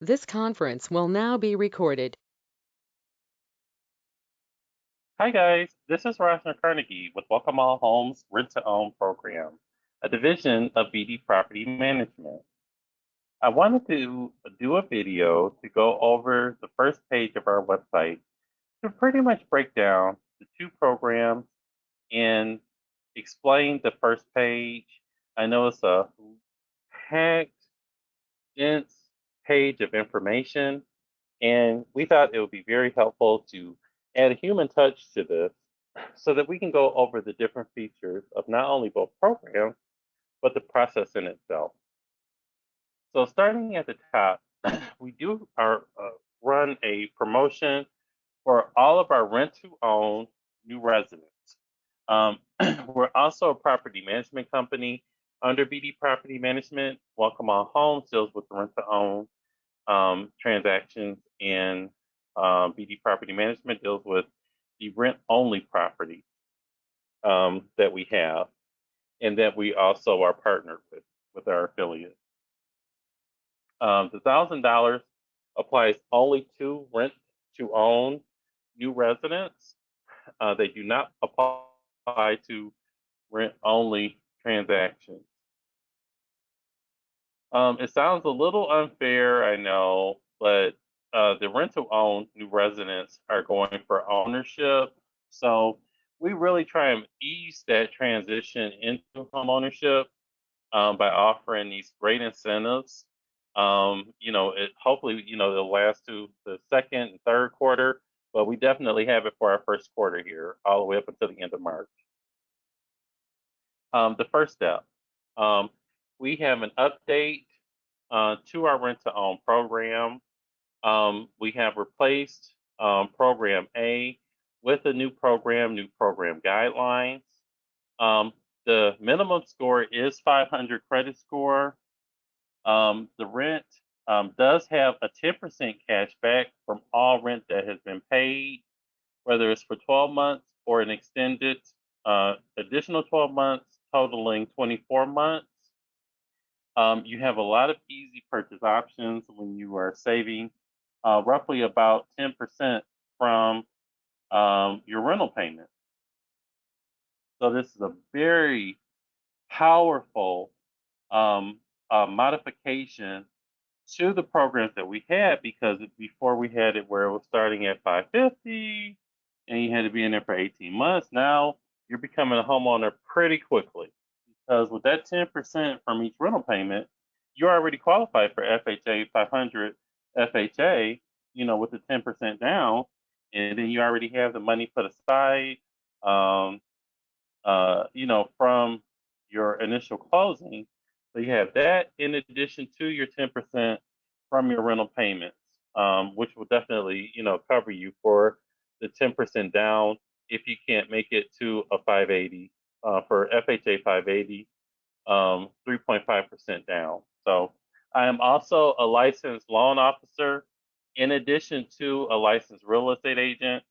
This conference will now be recorded. Hi guys, this is Rosner Carnegie with Welcome All Homes Rent-to-Own program, a division of BD Property Management. I wanted to do a video to go over the first page of our website to pretty much break down the two programs and explain the first page. I know it's a packed, dense page of information, and we thought it would be very helpful to add a human touch to this so that we can go over the different features of not only both programs, but the process in itself. So starting at the top, we do run a promotion for all of our rent to own new residents. We're also a property management company under BD Property Management. Welcome All Homes deals with rent to own transactions, and BD Property Management deals with the rent-only property that we have, and that we also are partnered with our affiliate. The $1,000 applies only to rent-to-own new residents. They do not apply to rent-only transactions. It sounds a little unfair, I know, but the rent-to-own new residents are going for ownership. So we really try and ease that transition into homeownership by offering these great incentives. It hopefully, it'll last to the second and third quarter, but we definitely have it for our first quarter here, all the way up until the end of March. The first step, we have an update to our rent-to-own program. We have replaced Program A with a new program guidelines. The minimum score is 500 credit score. The rent does have a 10% cash back from all rent that has been paid, whether it's for 12 months or an extended additional 12 months, totaling 24 months. You have a lot of easy purchase options when you are saving roughly about 10% from your rental payment. So this is a very powerful modification to the programs that we had, because before we had it where it was starting at 550 and you had to be in there for 18 months. Now you're becoming a homeowner pretty quickly, because with that 10% from each rental payment, you're already qualified for FHA 500 FHA, with the 10% down, and then you already have the money put aside, from your initial closing. So you have that in addition to your 10% from your rental payments, which will definitely, cover you for the 10% down if you can't make it to a 580 for FHA 580, 3.5% down. So I am also a licensed loan officer in addition to a licensed real estate agent.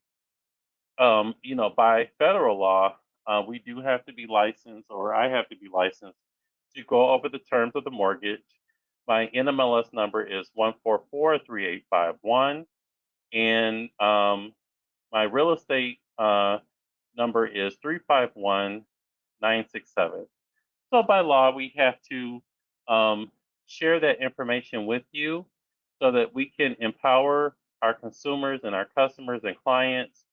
By federal law, we do have to be licensed, or I have to be licensed to go over the terms of the mortgage. My NMLS number is 1443851, and my real estate number is 351967. So by law, we have to share that information with you so that we can empower our consumers and our customers and clients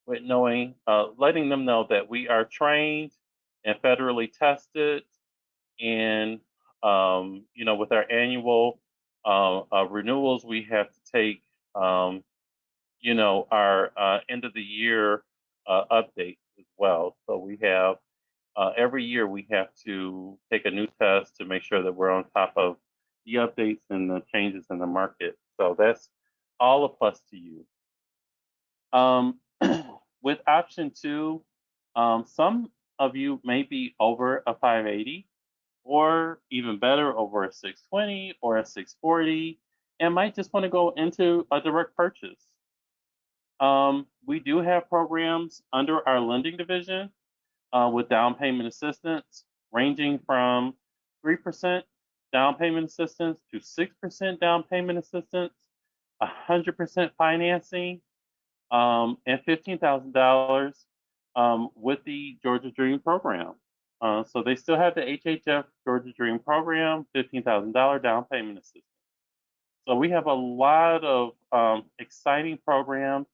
with knowing, letting them know that we are trained and federally tested, and with our annual renewals, we have to take our end of the year update as well. So we have every year we have to take a new test to make sure that we're on top of the updates and the changes in the market. So that's all a plus to you. With option two, some of you may be over a 580, or even better, over a 620 or a 640, and might just want to go into a direct purchase. We do have programs under our lending division with down payment assistance ranging from 3% down payment assistance to 6% down payment assistance, 100% financing, and $15,000 with the Georgia Dream program. So they still have the HHF Georgia Dream program, $15,000 down payment assistance. So we have a lot of exciting programs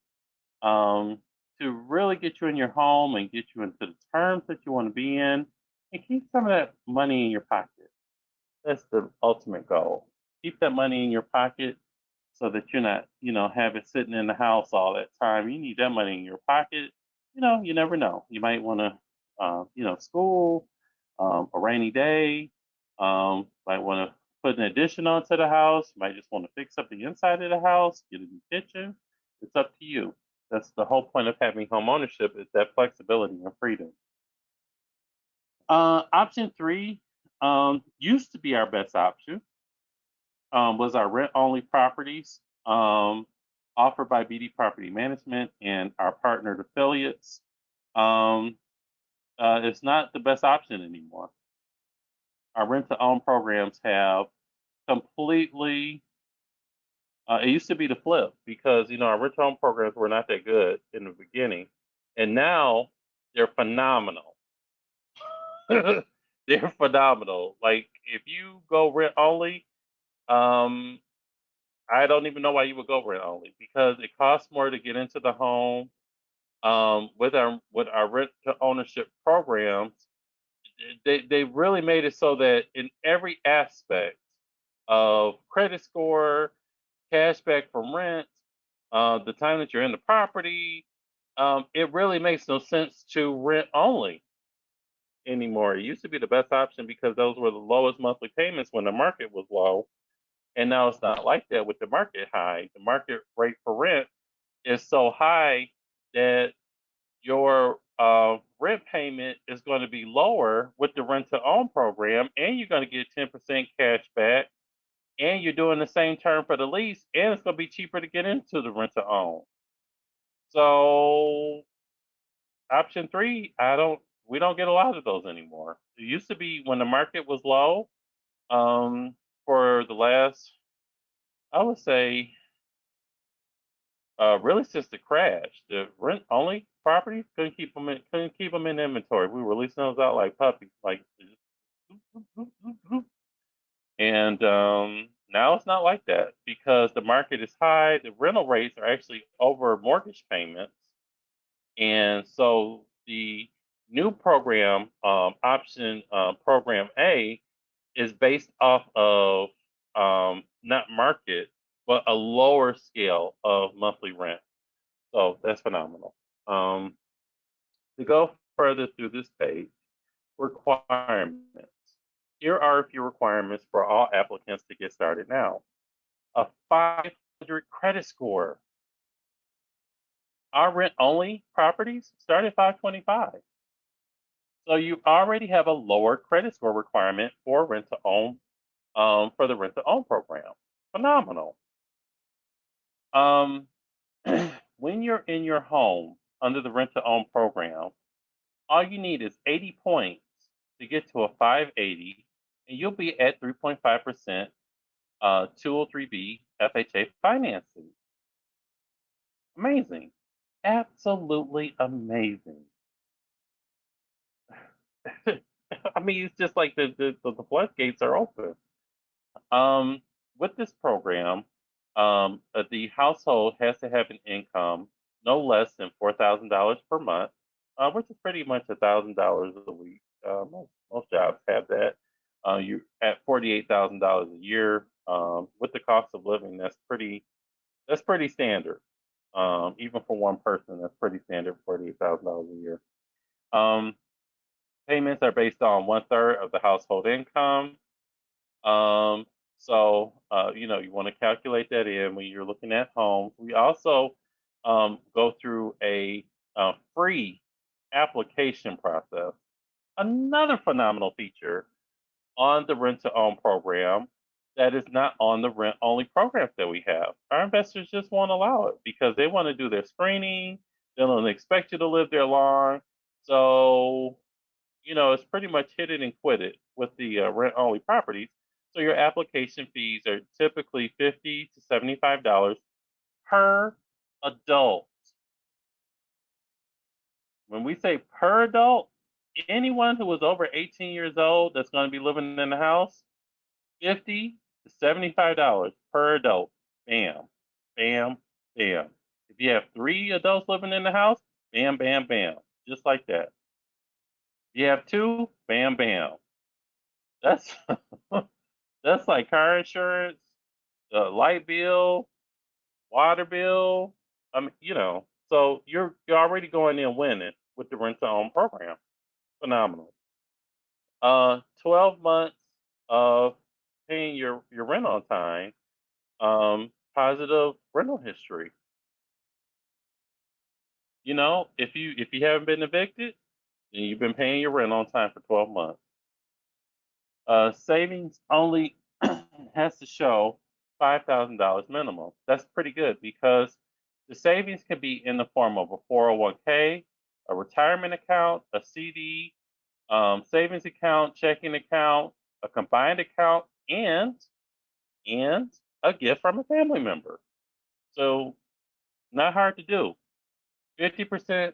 um, to really get you in your home and get you into the terms that you want to be in and keep some of that money in your pocket. That's the ultimate goal. Keep that money in your pocket so that you're not, have it sitting in the house all that time. You need that money in your pocket. You never know. You might want to, school, a rainy day, might want to put an addition onto the house. You might just want to fix up the inside of the house, get a new kitchen. It's up to you. That's the whole point of having home ownership is that flexibility and freedom. Option three used to be our best option. Was our rent-only properties offered by BD Property Management and our partnered affiliates. It's not the best option anymore. Our rent-to-own programs have completely. It used to be the flip because our rent-to-own programs were not that good in the beginning, and now they're phenomenal. They're phenomenal. Like if you go rent-only, um, I don't even know why you would go rent only because it costs more to get into the home. With our rent to ownership programs, they really made it so that in every aspect of credit score, cash back from rent, the time that you're in the property, it really makes no sense to rent only anymore. It used to be the best option because those were the lowest monthly payments when the market was low. And now it's not like that with the market high. The market rate for rent is so high that your rent payment is going to be lower with the rent to own program, and you're going to get 10% cash back, and you're doing the same term for the lease, and it's going to be cheaper to get into the rent to own. So option three, we don't get a lot of those anymore. It used to be when the market was low, for the last, I would say, really since the crash, the rent only properties couldn't keep them in inventory. We were releasing those out like puppies, like, and now it's not like that because the market is high. The rental rates are actually over mortgage payments, and so the new program, option program A, is based off of not market, but a lower scale of monthly rent. So that's phenomenal. To go further through this page, requirements. Here are a few requirements for all applicants to get started now. A 500 credit score. Our rent-only properties start at 525. So you already have a lower credit score requirement for rent-to-own, for the rent-to-own program. Phenomenal. When you're in your home under the rent-to-own program, all you need is 80 points to get to a 580, and you'll be at 3.5% 203B FHA financing. Amazing. Absolutely amazing. I mean, it's just like the floodgates are open. With this program, the household has to have an income no less than $4,000 per month, which is pretty much $1,000 a week. Most jobs have that. You at $48,000 a year. With the cost of living, that's pretty standard. Even for one person, that's pretty standard. $48,000 a year. Payments are based on 1/3 of the household income. You want to calculate that in when you're looking at homes. We also go through a free application process. Another phenomenal feature on the rent to own program that is not on the rent only programs that we have. Our investors just won't allow it because they want to do their screening. They don't expect you to live there long. So, it's pretty much hit it and quit it with the rent only properties. So your application fees are typically $50 to $75 per adult. When we say per adult, anyone who is over 18 years old that's going to be living in the house, $50 to $75 per adult. Bam, bam, bam. If you have 3 adults living in the house, bam, bam, bam. Just like that. If you have 2, bam, bam. That's that's like car insurance, light bill, water bill. So you're already going in winning with the rent to own program. Phenomenal. 12 months of paying your rent on time. Positive rental history. If you haven't been evicted, then you've been paying your rent on time for 12 months. Savings only has to show $5,000 minimum. That's pretty good because the savings can be in the form of a 401k, a retirement account, a CD, savings account, checking account, a combined account, and a gift from a family member. So not hard to do. 50%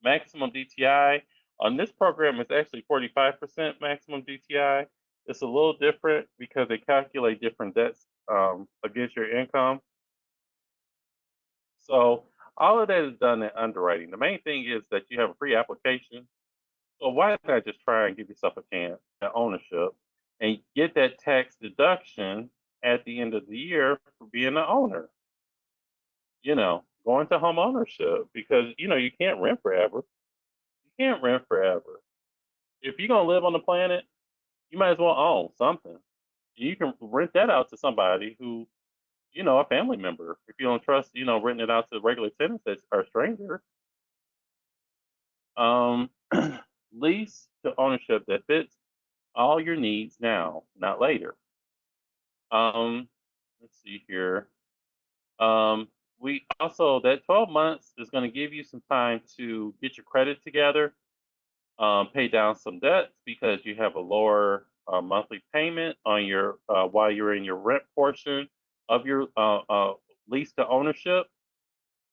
maximum DTI. On this program, it's actually 45% maximum DTI. It's a little different because they calculate different debts against your income. So all of that is done in underwriting. The main thing is that you have a free application. So why not just try and give yourself a chance at ownership and get that tax deduction at the end of the year for being an owner? Going to home ownership because you can't rent forever. You can't rent forever. If you're gonna live on the planet, you might as well own something. You can rent that out to somebody who, a family member. If you don't trust, renting it out to regular tenants that are strangers. Um, lease to ownership that fits all your needs now, not later. Let's see here. We also that 12 months is going to give you some time to get your credit together, pay down some debts because you have a lower monthly payment on your while you're in your rent portion of your lease to ownership.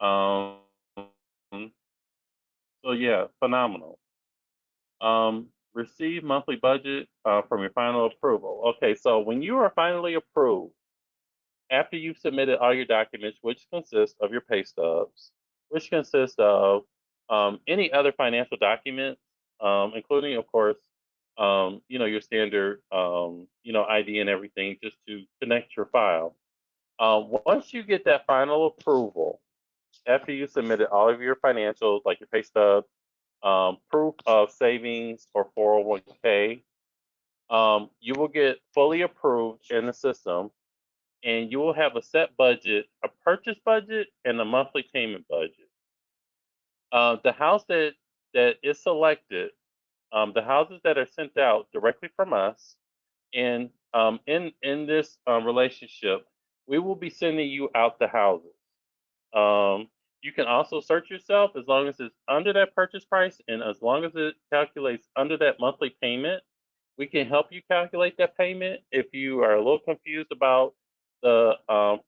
Um, so yeah, phenomenal. Receive monthly budget from your final approval. Okay, so when you are finally approved, after you've submitted all your documents, which consist of your pay stubs, which consist of any other financial documents, including, of course, your standard, ID and everything, just to connect your file. Once you get that final approval, after you submitted all of your financials, like your pay stub, proof of savings or 401k, you will get fully approved in the system and you will have a set budget, a purchase budget, and a monthly payment budget. The house that is selected, the houses that are sent out directly from us, and in this relationship, we will be sending you out the houses. You can also search yourself as long as it's under that purchase price and as long as it calculates under that monthly payment. We can help you calculate that payment if you are a little confused about the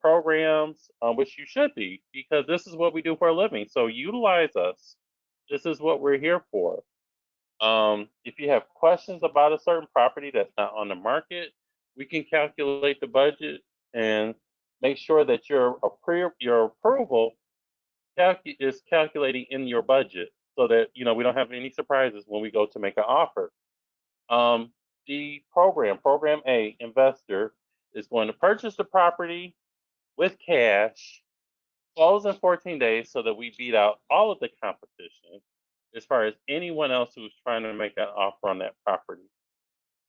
programs, which you should be, because this is what we do for a living. So utilize us. This is what we're here for. If you have questions about a certain property that's not on the market, we can calculate the budget and make sure that your approval is calculating in your budget so that we don't have any surprises when we go to make an offer. The program A, investor, is going to purchase the property with cash, close in 14 days so that we beat out all of the competition as far as anyone else who's trying to make an offer on that property.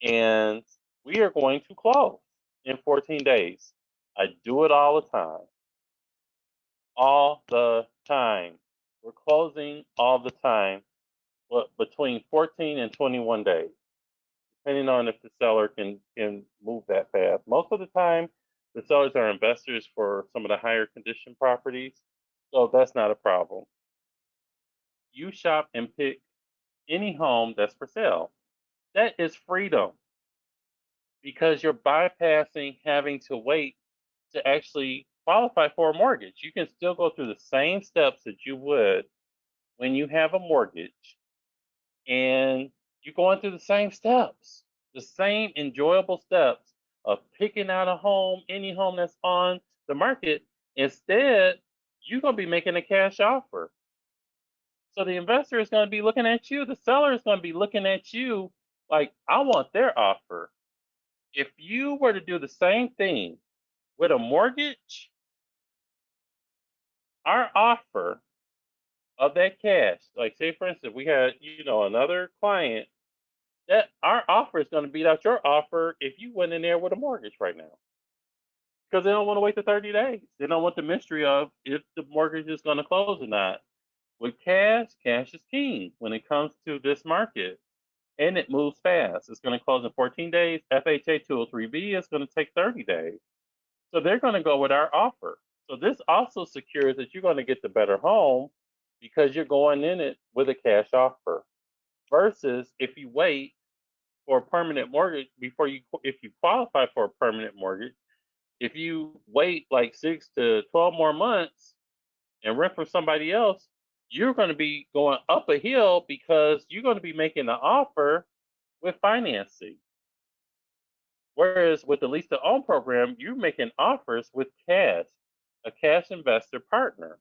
And we are going to close in 14 days. I do it all the time. All the time. We're closing all the time, but between 14 and 21 days, depending on if the seller can move that fast. Most of the time, the sellers are investors for some of the higher condition properties, so that's not a problem. You shop and pick any home that's for sale. That is freedom because you're bypassing having to wait to actually qualify for a mortgage. You can still go through the same steps that you would when you have a mortgage, and you're going through the same steps, the same enjoyable steps of picking out a home, any home that's on the market. Instead, you're going to be making a cash offer. So the investor is going to be looking at you, the seller is going to be looking at you like, I want their offer. If you were to do the same thing with a mortgage, our offer of that cash, like say for instance, we had, another client, that our offer is going to beat out your offer if you went in there with a mortgage right now. Because they don't want to wait the 30 days. They don't want the mystery of if the mortgage is going to close or not. With cash, cash is king when it comes to this market. And it moves fast. It's going to close in 14 days. FHA 203B is going to take 30 days. So they're going to go with our offer. So this also secures that you're going to get the better home because you're going in it with a cash offer. Versus if you wait for a permanent mortgage if you qualify for a permanent mortgage, if you wait like 6 to 12 more months and rent from somebody else, you're going to be going up a hill because you're going to be making an offer with financing. Whereas with the lease to own program, you're making offers with cash, a cash investor partner.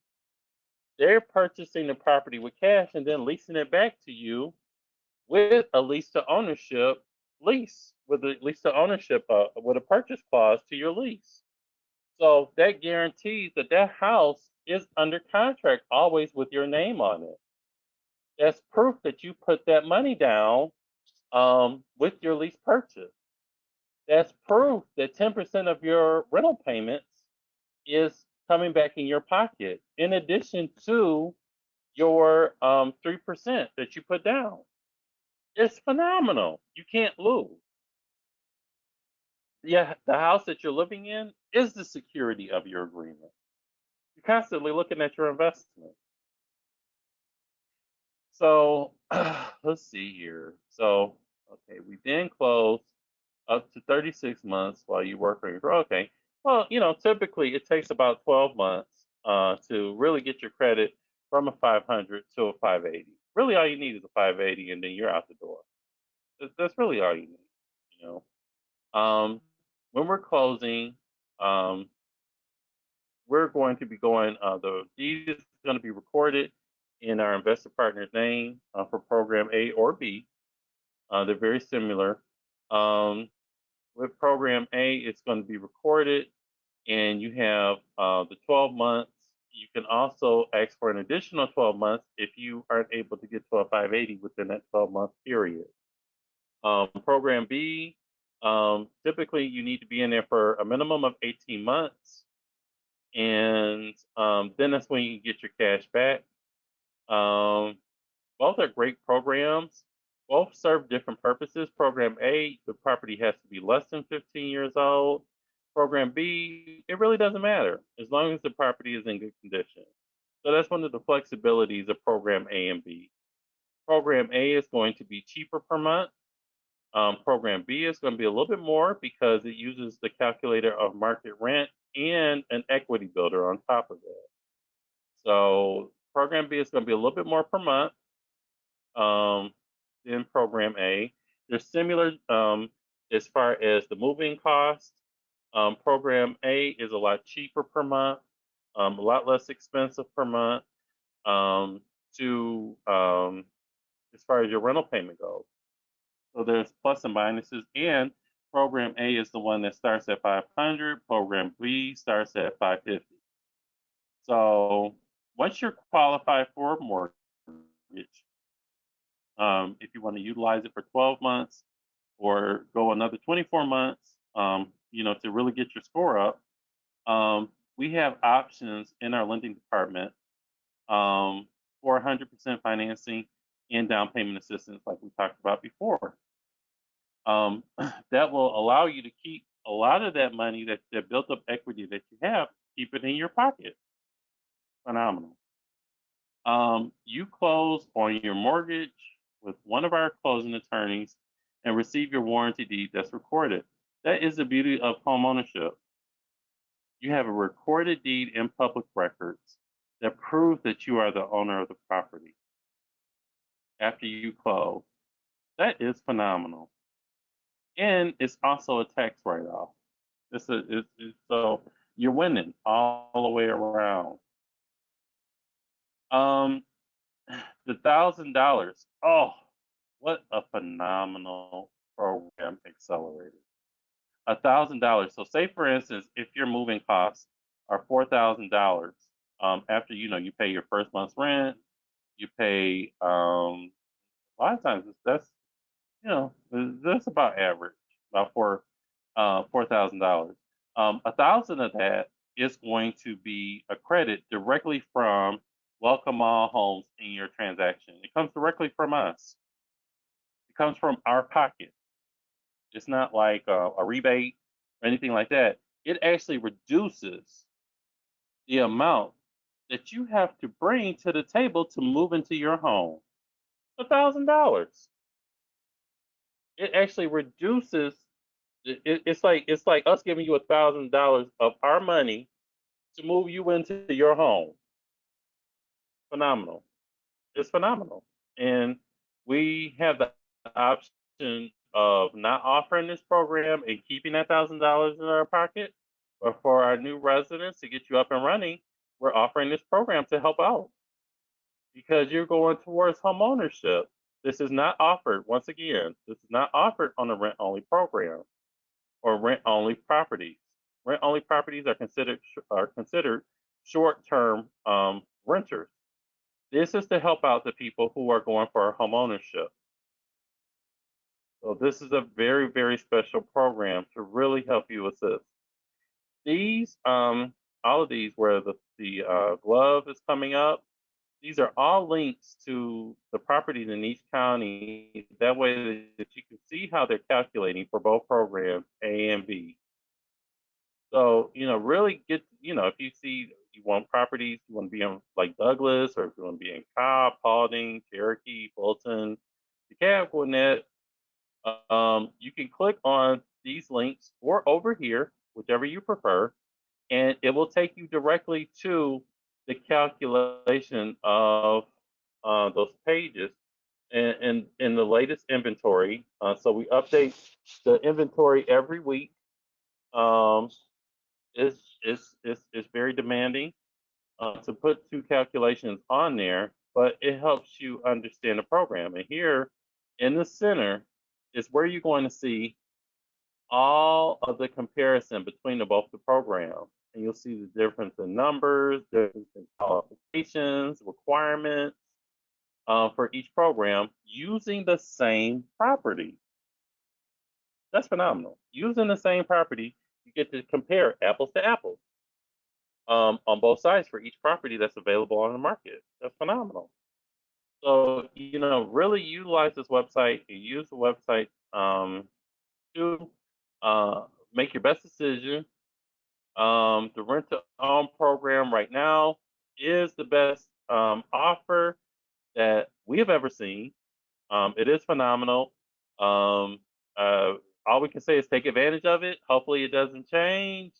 They're purchasing the property with cash and then leasing it back to you with a lease to ownership lease, with a lease to ownership, with a purchase clause to your lease. So that guarantees that that house is under contract always with your name on it. That's proof that you put that money down with your lease purchase. That's proof that 10% of your rental payments is coming back in your pocket, in addition to your 3% that you put down. It's phenomenal. You can't lose. Yeah, the house that you're living in is the security of your agreement. You're constantly looking at your investment. So let's see here. So, okay, we then close up to 36 months while you work on your, okay. Well, typically it takes about 12 months to really get your credit from a 500 to a 580. Really, all you need is a 580, and then you're out the door. That's really all you need. You when we're closing, um, we're going to be going. The deed is going to be recorded in our investor partner's name for program A or B. They're very similar. Um, with program A, it's going to be recorded, and you have the 12 months. You can also ask for an additional 12 months if you aren't able to get to a 580 within that 12-month period. Program B, typically you need to be in there for a minimum of 18 months, and then that's when you get your cash back. Both are great programs. Both serve different purposes. Program A, the property has to be less than 15 years old. Program B, it really doesn't matter as long as the property is in good condition. So that's one of the flexibilities of Program A and B. Program A is going to be cheaper per month. Program B is going to be a little bit more because it uses the calculator of market rent and an equity builder on top of it. So Program B is going to be a little bit more per month than Program A. They're similar as far as the moving cost. Program A is a lot cheaper per month, a lot less expensive per month to as far as your rental payment goes. So there's plus and minuses, and Program A is the one that starts at 500. Program B starts at 550. So once you're qualified for a mortgage, if you want to utilize it for 12 months or go another 24 months, to really get your score up, we have options in our lending department for 100% financing and down payment assistance, like we talked about before. That will allow you to keep a lot of that money, that built up equity that you have, keep it in your pocket. Phenomenal. You close on your mortgage with one of our closing attorneys and receive your warranty deed that's recorded. That is the beauty of home ownership. You have a recorded deed in public records that prove that you are the owner of the property after you close. That is phenomenal. And it's also a tax write-off. So you're winning all the way around. Um, the $1,000. Oh, what a phenomenal program accelerator. $1,000. So say for instance, if your moving costs are $4,000, after you pay your first month's rent, you pay a lot of times that's that's about average, about $4,000. 1,000 of that is going to be a credit directly from Welcome All Homes in your transaction. It comes directly from us. It comes from our pocket. It's not like a rebate or anything like that. It actually reduces the amount that you have to bring to the table to move into your home. $1,000. It actually reduces. It's like us giving you $1,000 of our money to move you into your home. Phenomenal. It's phenomenal, and we have the option of not offering this program and keeping that $1,000 in our pocket, but for our new residents to get you up and running, we're offering this program to help out because you're going towards home ownership. This is not offered, once again, this is not offered on a rent only program or rent only properties. Rent only properties are considered short term renters. This is to help out the people who are going for home ownership. So this is a very, very special program to really help you assist. These, all of these, where the glove is coming up, these are all links to the properties in each county. That way that you can see how they're calculating for both programs, A and B. So, really if you see you want properties, you want to be in like Douglas, or if you want to be in Cobb, Paulding, Cherokee, Fulton, DeKalb, Gwinnett, you can click on these links or over here, whichever you prefer, and it will take you directly to the calculation of those pages and in the latest inventory. So we update the inventory every week. Um, it's very demanding to put two calculations on there, but it helps you understand the program. And here in the center is where you're going to see all of the comparison between both the programs. And you'll see the difference in numbers, difference in qualifications, requirements for each program using the same property. That's phenomenal. Using the same property, you get to compare apples to apples on both sides for each property that's available on the market. That's phenomenal. So, really utilize this website and use the website to make your best decision. The rent to own program right now is the best offer that we have ever seen. It is phenomenal. Um, all we can say is take advantage of it. Hopefully, it doesn't change.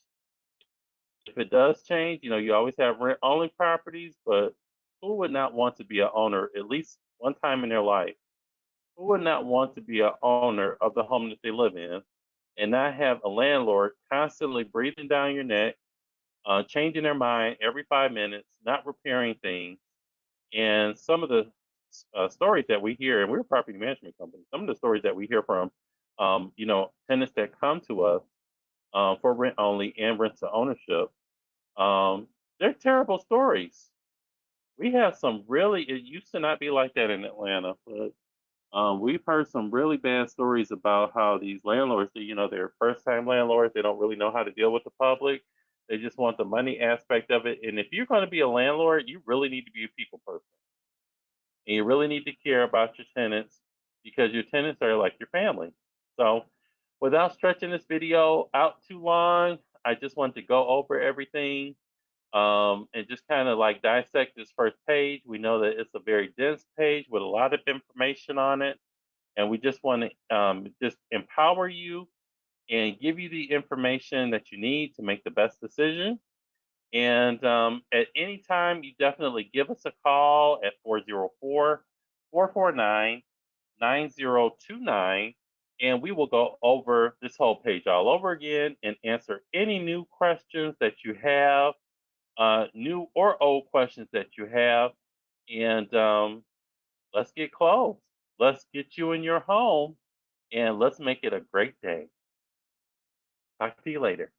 If it does change, you always have rent only properties, but who would not want to be a owner at least one time in their life? Who would not want to be a owner of the home that they live in and not have a landlord constantly breathing down your neck, changing their mind every 5 minutes, not repairing things? And some of the stories that we hear, and we're a property management company, some of the stories that we hear from, tenants that come to us for rent only and rent to ownership, they're terrible stories. We have some really, it used to not be like that in Atlanta, but we've heard some really bad stories about how these landlords, they're first time landlords, they don't really know how to deal with the public. They just want the money aspect of it. And if you're going to be a landlord, you really need to be a people person. And you really need to care about your tenants because your tenants are like your family. So, without stretching this video out too long, I just want to go over everything and just kind of like dissect this first page. We know that it's a very dense page with a lot of information on it, and we just want to just empower you and give you the information that you need to make the best decision. And at any time, you definitely give us a call at 404-449-9029, and we will go over this whole page all over again and answer any new questions that you have, new or old questions that you have. And let's get close. Let's get you in your home and let's make it a great day. Talk to you later.